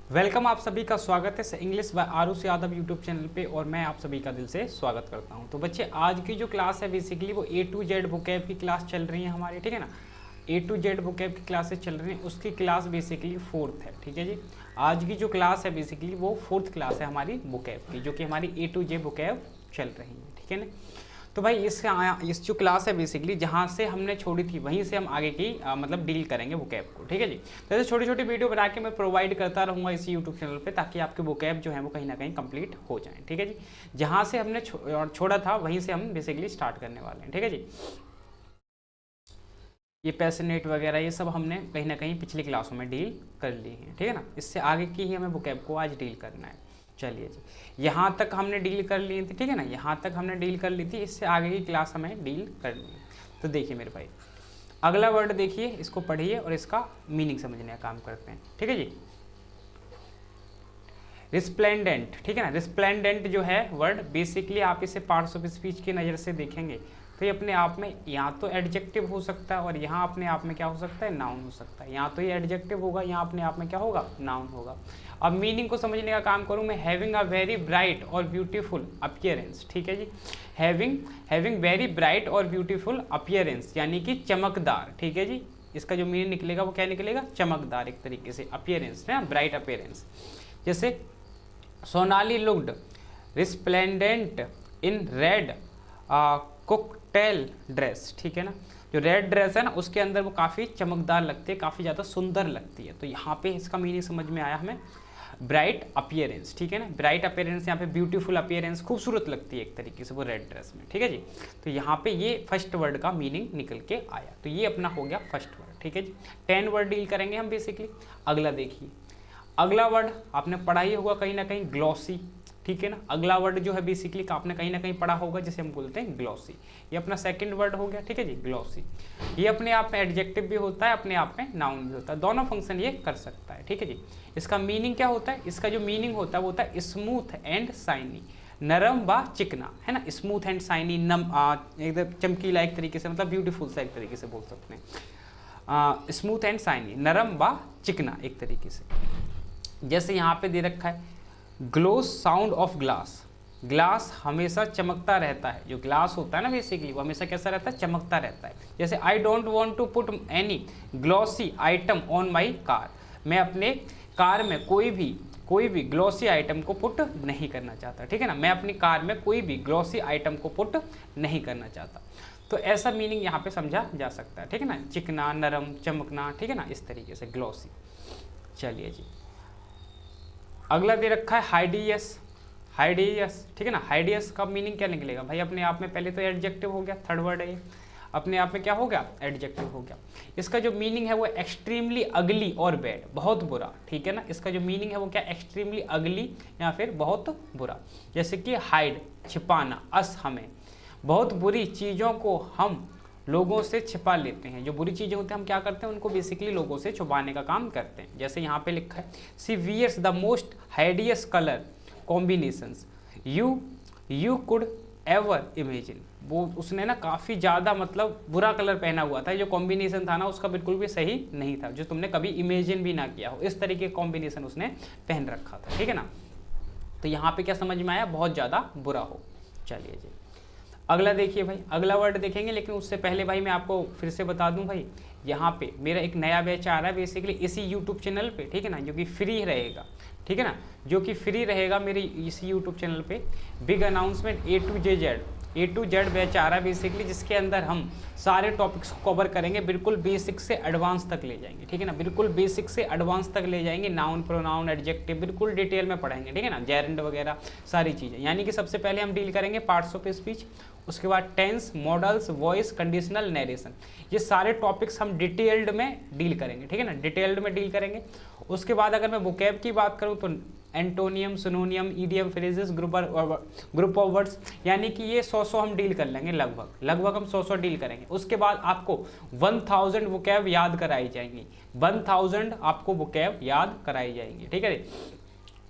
Welcome, आप सभी का स्वागत है English by Aarush Yadav YouTube channel पे और मैं आप सभी का दिल से स्वागत करता हूं। तो बच्चे, आज की जो क्लास है बेसिकली वो A to Z वोकैब की क्लास चल रही है हमारी, ठीक है ना। A to Z वोकैब की क्लासेस चल रही हैं, उसकी क्लास बेसिकली फोर्थ है, ठीक है जी। आज की जो क्लास है बेसिकली वो फोर्थ क्लास है हमारी वोकैब की, जो कि हमारी A to Z वोकैब चल रही है, ठीक है ना। तो भाई इस जो क्लास है बेसिकली जहाँ से हमने छोड़ी थी वहीं से हम आगे की मतलब डील करेंगे वोकैब को, ठीक है जी। तो ऐसे छोटी छोटी वीडियो बना के मैं प्रोवाइड करता रहूँगा इसी यूट्यूब चैनल पे, ताकि आपके वोकैब जो है वो कहीं ना कहीं कंप्लीट हो जाए, ठीक है जी। जहाँ से हमने छोड़ा था वहीं से हम बेसिकली स्टार्ट करने वाले हैं, ठीक है जी। ये पैसिनेट वगैरह ये सब हमने कहीं ना कहीं पिछली क्लासों में डील कर ली हैं, ठीक है ना। इससे आगे की ही हमें वोकैब को आज डील करना है। चलिए जी, यहाँ तक हमने डील कर ली थी, ठीक है ना। यहाँ तक हमने डील कर ली थी, इससे आगे की क्लास हमें डील करनी है। तो देखिए मेरे भाई, अगला वर्ड देखिए, इसको पढ़िए और इसका मीनिंग समझने का काम करते हैं, ठीक है जी। रिस्प्लेंडेंट, ठीक है ना। रिस्प्लेंडेंट जो है वर्ड बेसिकली आप इसे पार्ट्स ऑफ स्पीच की नज़र से देखेंगे तो ये अपने आप में यहाँ तो एडजेक्टिव हो सकता है और यहाँ अपने आप में क्या हो सकता है, नाउन हो सकता है। यहाँ तो ये एडजेक्टिव होगा, यहाँ अपने आप में क्या होगा, नाउन होगा। अब मीनिंग को समझने का काम करूँ मैं, हैविंग अ वेरी ब्राइट और ब्यूटीफुल अपीयरेंस, ठीक है जी। हैविंग वेरी ब्राइट और ब्यूटीफुल अपीयरेंस यानी कि चमकदार, ठीक है जी। इसका जो मीनिंग निकलेगा वो क्या निकलेगा, चमकदार एक तरीके से, अपीयरेंस है, ब्राइट अपीयरेंस। जैसे Sonali looked resplendent in red cocktail dress, ठीक है ना। जो रेड ड्रेस है ना उसके अंदर वो काफ़ी चमकदार लगती है, काफ़ी ज़्यादा सुंदर लगती है। तो यहाँ पे इसका मीनिंग समझ में आया हमें, ब्राइट अपीयरेंस, ठीक है ना। ब्राइट अपीयरेंस यहाँ पे ब्यूटीफुल अपीयरेंस, खूबसूरत लगती है एक तरीके से वो रेड ड्रेस में, ठीक है जी। तो यहाँ पे ये फर्स्ट वर्ड का मीनिंग निकल के आया, तो ये अपना हो गया फर्स्ट वर्ड, ठीक है जी। 10 वर्ड डील करेंगे हम बेसिकली। अगला देखिए, अगला वर्ड आपने पढ़ा ही होगा कहीं ना कहीं, ग्लॉसी, ठीक है ना। अगला वर्ड जो है बेसिकली आपने कहीं ना कहीं पढ़ा होगा, जिसे हम बोलते हैं ग्लॉसी। ये अपना सेकंड वर्ड हो गया, ठीक है जी, ग्लॉसी। ये अपने आप में एडजेक्टिव भी होता है, अपने आप में नाउन भी होता है, दोनों फंक्शन ये कर सकता है, ठीक है जी। इसका मीनिंग क्या होता है, इसका जो मीनिंग होता है वो होता है स्मूथ एंड शाइनी, नरम व चिकना, है ना। स्मूथ एंड शाइनी, एकदम चमकीला एक तरीके से, मतलब ब्यूटीफुल सा एक तरीके से बोल सकते हैं। स्मूथ एंड शाइनी, नरम व चिकना एक तरीके से। जैसे यहाँ पे दे रखा है gloss sound of glass, glass हमेशा चमकता रहता है। जो ग्लास होता है ना बेसिकली वो हमेशा कैसा रहता है, चमकता रहता है। जैसे I don't want to put any glossy item on my car, मैं अपने कार में कोई भी ग्लॉसी आइटम को पुट नहीं करना चाहता, ठीक है ना। मैं अपनी कार में कोई भी ग्लॉसी आइटम को पुट नहीं करना चाहता। तो ऐसा मीनिंग यहाँ पे समझा जा सकता है, ठीक है ना। चिकना, नरम, चमकना, ठीक है ना, इस तरीके से ग्लॉसी। चलिए जी, अगला दे रखा है हाइडियस, हाइडियस, ठीक है ना। हाइडियस का मीनिंग क्या निकलेगा भाई, अपने आप में पहले तो एडजेक्टिव हो गया, थर्ड वर्ड है ये, अपने आप में क्या हो गया, एडजेक्टिव हो गया। इसका जो मीनिंग है वो एक्सट्रीमली अगली और बैड, बहुत बुरा, ठीक है ना। इसका जो मीनिंग है वो क्या, एक्सट्रीमली अगली या फिर बहुत बुरा। जैसे कि हाइड, छिपाना, अस हमें, बहुत बुरी चीज़ों को हम लोगों से छिपा लेते हैं। जो बुरी चीज़ें होती हैं हम क्या करते हैं, उनको बेसिकली लोगों से छुपाने का काम करते हैं। जैसे यहाँ पे लिखा है she wears the most hideous colour combinations you could ever imagine, वो उसने ना काफ़ी ज़्यादा मतलब बुरा कलर पहना हुआ था। जो कॉम्बिनेशन था ना उसका बिल्कुल भी सही नहीं था, जो तुमने कभी इमेजिन भी ना किया हो, इस तरीके का कॉम्बिनेशन उसने पहन रखा था, ठीक है ना। तो यहाँ पे क्या समझ में आया, बहुत ज़्यादा बुरा हो। चलिए जी, अगला देखिए भाई, अगला वर्ड देखेंगे, लेकिन उससे पहले भाई मैं आपको फिर से बता दूं भाई, यहाँ पे मेरा एक नया बैच आ रहा है बेसिकली इसी यूट्यूब चैनल पे, ठीक है ना, जो कि फ्री रहेगा, ठीक है ना, जो कि फ्री रहेगा मेरे इसी यूट्यूब चैनल पे। Big announcement A to Z batch आ रहा है बेसिकली, जिसके अंदर हम सारे टॉपिक्स को कवर करेंगे, बिल्कुल बेसिक से एडवांस तक ले जाएंगे, ठीक है ना। बिल्कुल बेसिक से एडवांस तक ले जाएंगे, नाउन, प्रोनाउन, एडजेक्टिव बिल्कुल डिटेल में पढ़ाएंगे, ठीक है ना, जेरेंड वगैरह सारी चीज़ें। यानी कि सबसे पहले हम डील करेंगे पार्ट्स ऑफ स्पीच, उसके बाद tense, modals, voice, conditional, narration, ये सारे टॉपिक्स हम डिटेल्ड में डील करेंगे, ठीक है ना, डिटेल्ड में डील करेंगे। उसके बाद अगर मैं वोकैब की बात करूँ तो antonym, सिनोनियम, idiom, phrases, group of words, यानी कि ये 100 हम डील कर लेंगे, लगभग हम 100 डील करेंगे। उसके बाद आपको 1000 वोकैब याद कराई जाएंगी, 1000 आपको वोकैब याद कराई जाएंगी, ठीक है।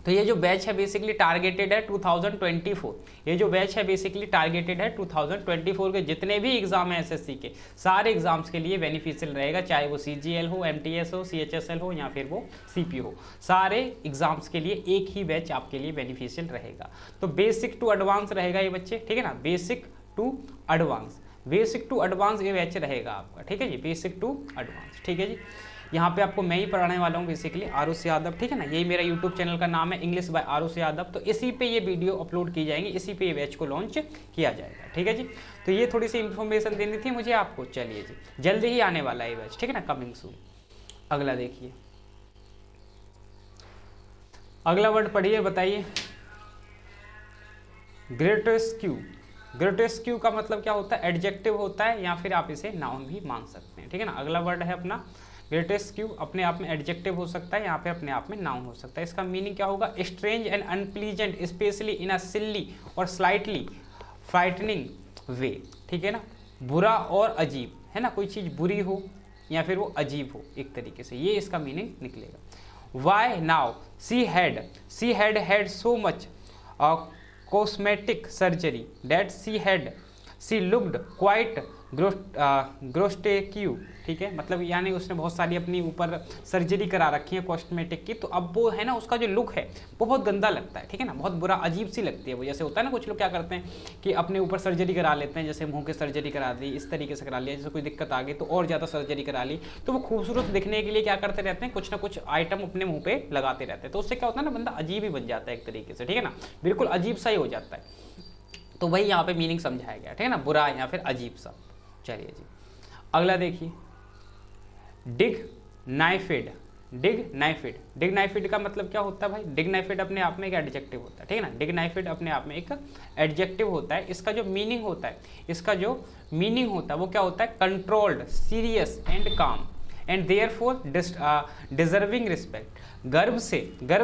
तो ये जो बैच है बेसिकली टारगेटेड है 2024, ये जो बैच है बेसिकली टारगेटेड है 2024 के जितने भी एग्जाम है एसएससी के, सारे एग्जाम्स के लिए बेनिफिशियल रहेगा, चाहे वो सीजीएल हो, एमटीएस हो, सीएचएसएल हो या फिर वो सीपी हो, सारे एग्जाम्स के लिए एक ही बैच आपके लिए बेनिफिशियल रहेगा। तो बेसिक टू एडवांस रहेगा ये बच्चे, ठीक है ना, basic to advance, basic to advance ये बैच रहेगा आपका, ठीक है जी, बेसिक टू एडवांस, ठीक है जी। यहाँ पे आपको मैं ही पढ़ाने वाला हूँ बेसिकली, आरुष यादव, ठीक है ना, यही मेरा यूट्यूब चैनल का नाम है, इंग्लिश बाय आरुष यादव। तो इसी पे ये वीडियो अपलोड की जाएंगी, इसी पे ये बैच को लॉन्च किया जाएगा, ठीक है जी। तो ये थोड़ी सी इन्फॉर्मेशन देनी थी मुझे आपको। चलिए जी, जल्दी ही आने वाला है ये बैच, ठीक है ना, कमिंग सून। अगला देखिए, अगला वर्ड पढ़िए, बताइए। ग्रेटेस्क्यू। ग्रेटेस्क्यू का मतलब क्या होता है? एडजेक्टिव होता है या फिर आप इसे नाउन भी मान सकते हैं, ठीक है ना। अगला वर्ड है अपना ग्रेटेस्क्यू, अपने आप में एडजेक्टिव हो सकता है, यहाँ पे अपने आप में नाउन हो सकता है। इसका मीनिंग क्या होगा? Strange and unpleasant specially in a silly or slightly frightening वे, ठीक है ना, बुरा और अजीब, है ना, कोई चीज़ बुरी हो या फिर वो अजीब हो एक तरीके से, ये इसका मीनिंग निकलेगा। Why now she had had so much cosmetic surgery that she looked quite grotesque, ठीक है, मतलब यानी उसने बहुत सारी अपनी ऊपर सर्जरी करा रखी है कॉस्मेटिक की, तो अब वो है ना, उसका जो लुक है वो बहुत गंदा लगता है, ठीक है ना, बहुत बुरा अजीब सी लगती है वो। जैसे होता है ना, कुछ लोग क्या करते हैं कि अपने ऊपर सर्जरी करा लेते हैं, जैसे मुंह की सर्जरी करा दी, इस तरीके से करा लिया, जैसे कोई दिक्कत आ गई तो और ज़्यादा सर्जरी करा ली, तो वो खूबसूरत दिखने के लिए क्या करते रहते हैं, कुछ ना कुछ आइटम अपने मुँह पे लगाते रहते हैं, तो उससे क्या होता है ना, बंदा अजीब ही बन जाता है एक तरीके से, ठीक है ना, बिल्कुल अजीब सा ही हो जाता है। तो वही यहाँ पे मीनिंग समझाया गया, ठीक है ना, बुरा या फिर अजीब सा। चलिए जी, अगला देखिए, डिग्नाइफाइड। डिग्नाइफाइड, डिग्नाइफाइड का मतलब क्या होता है भाई? डिग्नाइफाइड अपने आप में एक एडजेक्टिव होता है, ठीक है ना, डिग्नाइफाइड अपने आप में एक एडजेक्टिव होता है। इसका जो मीनिंग होता है, इसका जो मीनिंग होता है वो क्या होता है? कंट्रोल्ड, सीरियस एंड काम एंड देयरफॉर डिजर्विंग रिस्पेक्ट। गर्व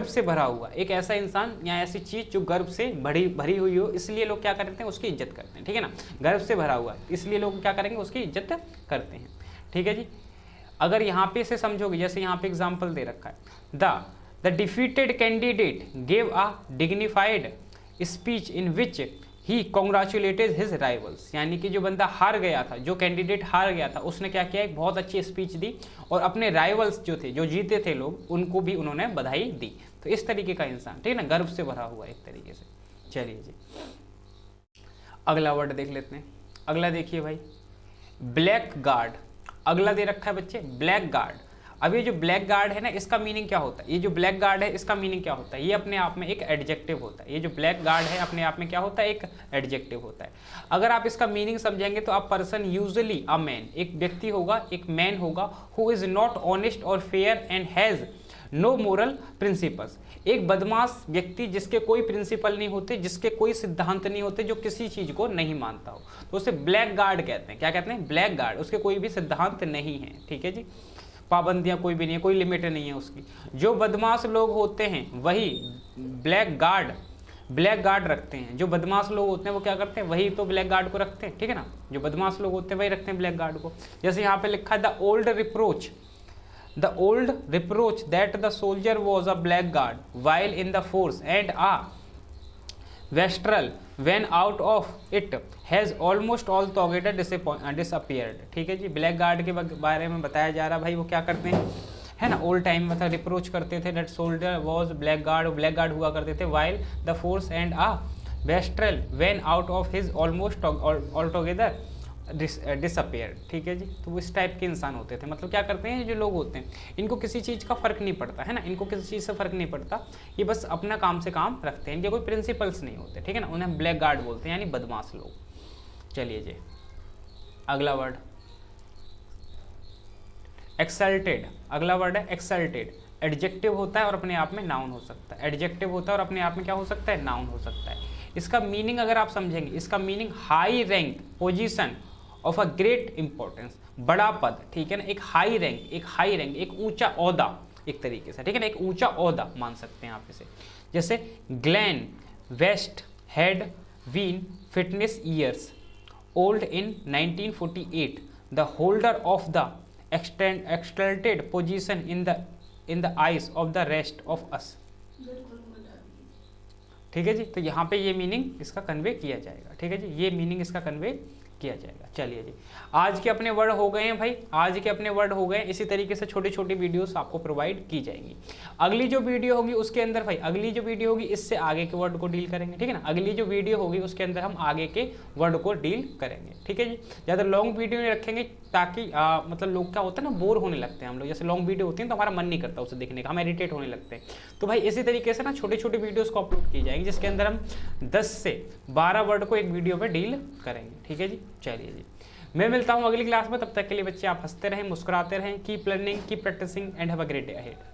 से भरा हुआ एक ऐसा इंसान या ऐसी चीज़ जो गर्व से भरी हुई हो, इसलिए लोग क्या करते हैं? उसकी इज्जत करते हैं, ठीक है ना, गर्व से भरा हुआ इसलिए लोग क्या करेंगे? उसकी इज्जत करते हैं, ठीक है जी। अगर यहाँ पे इसे समझोगे, जैसे यहाँ पे एग्जाम्पल दे रखा है, the defeated candidate gave a dignified speech in which he congratulated his rivals, यानी कि जो बंदा हार गया था, जो कैंडिडेट हार गया था, उसने क्या किया? एक बहुत अच्छी स्पीच दी और अपने राइवल्स जो थे, जो जीते थे लोग, उनको भी उन्होंने बधाई दी। तो इस तरीके का इंसान, ठीक है ना, गर्व से भरा हुआ एक तरीके से। चलिए जी, अगला वर्ड देख लेते हैं। अगला देखिए भाई, ब्लैक गार्ड। अगला दे रखा है बच्चे, ब्लैक गार्ड। अब ये जो ब्लैक गार्ड है ना, इसका मीनिंग क्या होता है? ये जो ब्लैक गार्ड है, इसका मीनिंग क्या होता है? ये अपने आप में एक एडजेक्टिव होता है। ये जो ब्लैक गार्ड है अपने आप में क्या होता है? एक एडजेक्टिव होता है। अगर आप इसका मीनिंग समझेंगे तो आप पर्सन यूजुअली अ मैन, एक व्यक्ति होगा, एक मैन होगा, हु इज नॉट ऑनेस्ट और fair and has no moral principles. एक बदमाश व्यक्ति जिसके कोई प्रिंसिपल नहीं होते, जिसके कोई सिद्धांत नहीं होते, जो किसी चीज को नहीं मानता हो, तो उसे ब्लैक गार्ड कहते हैं। क्या कहते हैं? Black guard. उसके कोई भी सिद्धांत नहीं है, ठीक है जी, पाबंदियां कोई भी नहीं है, कोई लिमिट नहीं है उसकी। जो बदमाश लोग होते हैं वही ब्लैक गार्ड रखते हैं। जो बदमाश लोग होते हैं वो क्या करते हैं? वही तो ब्लैक गार्ड को रखते हैं, ठीक है ना, जो बदमाश लोग होते हैं वही रखते हैं ब्लैक गार्ड को। जैसे यहाँ पे लिखा है, the old reproach that the soldier was a blackguard while in the force and a wastrel when out of it has almost altogether disappeared। ठीक है जी, ब्लैक गार्ड के बारे में बताया जा रहा भाई, वो क्या करते हैं, है ना, ओल्ड टाइम में मतलब रिप्रोच करते थे, that soldier was black guard हुआ करते थे, while the force and a wastrel when out of his almost altogether disappear. ठीक है जी, तो वो इस टाइप के इंसान होते थे। मतलब क्या करते हैं जो लोग होते हैं, इनको किसी चीज़ का फ़र्क नहीं पड़ता, है ना, इनको किसी चीज़ से फ़र्क नहीं पड़ता, ये बस अपना काम से काम रखते हैं, इनके कोई प्रिंसिपल्स नहीं होते, ठीक है ना, उन्हें ब्लैक गार्ड बोलते हैं, यानी बदमाश लोग। चलिए जी, अगला वर्ड एक्सल्टेड। अगला वर्ड है एक्सल्टेड। एडजेक्टिव होता है और अपने आप में नाउन हो सकता है। एडजेक्टिव होता है और अपने आप में क्या हो सकता है? नाउन हो सकता है। इसका मीनिंग अगर आप समझेंगे, इसका meaning high rank position of a great importance, बड़ा पद, ठीक है ना, एक हाई रैंक, एक ऊंचा ओहदा एक तरीके से, ठीक है ना, एक ऊंचा ओहदा मान सकते हैं आप इसे। जैसे Glen West had been fitness years old in 1948, the holder of the extended position in the eyes of the rest of us। ठीक है जी। तो यहाँ पे ये मीनिंग इसका कन्वे किया जाएगा, ठीक है जी, ये मीनिंग इसका कन्वे किया जाएगा। चलिए जी, आज के अपने वर्ड हो गए हैं भाई, आज के अपने वर्ड हो गए। इसी तरीके से छोटी छोटी वीडियोस आपको प्रोवाइड की जाएंगी। अगली जो वीडियो होगी उसके अंदर भाई, अगली जो वीडियो होगी इससे आगे के वर्ड को डील करेंगे, ठीक है ना। अगली जो वीडियो होगी उसके अंदर हम आगे के वर्ड को डील करेंगे, ठीक है जी। ज़्यादा लॉन्ग वीडियो नहीं रखेंगे ताकि मतलब लोग क्या होता है ना, बोर होने लगते हैं हम लोग। जैसे लॉन्ग वीडियो होती है तो हमारा मन नहीं करता उसे देखने का, हम इरिटेट होने लगते हैं। तो भाई इसी तरीके से ना छोटे छोटे वीडियोस को अपलोड की जाएगी जिसके अंदर हम 10 से 12 वर्ड को एक वीडियो पे डील करेंगे, ठीक है जी। चलिए जी, मैं मिलता हूँ अगली क्लास में, तब तक के लिए बच्चे आप हंसते रहें, मुस्कुराते रहें, keep learning, keep practising and have a great day ahead.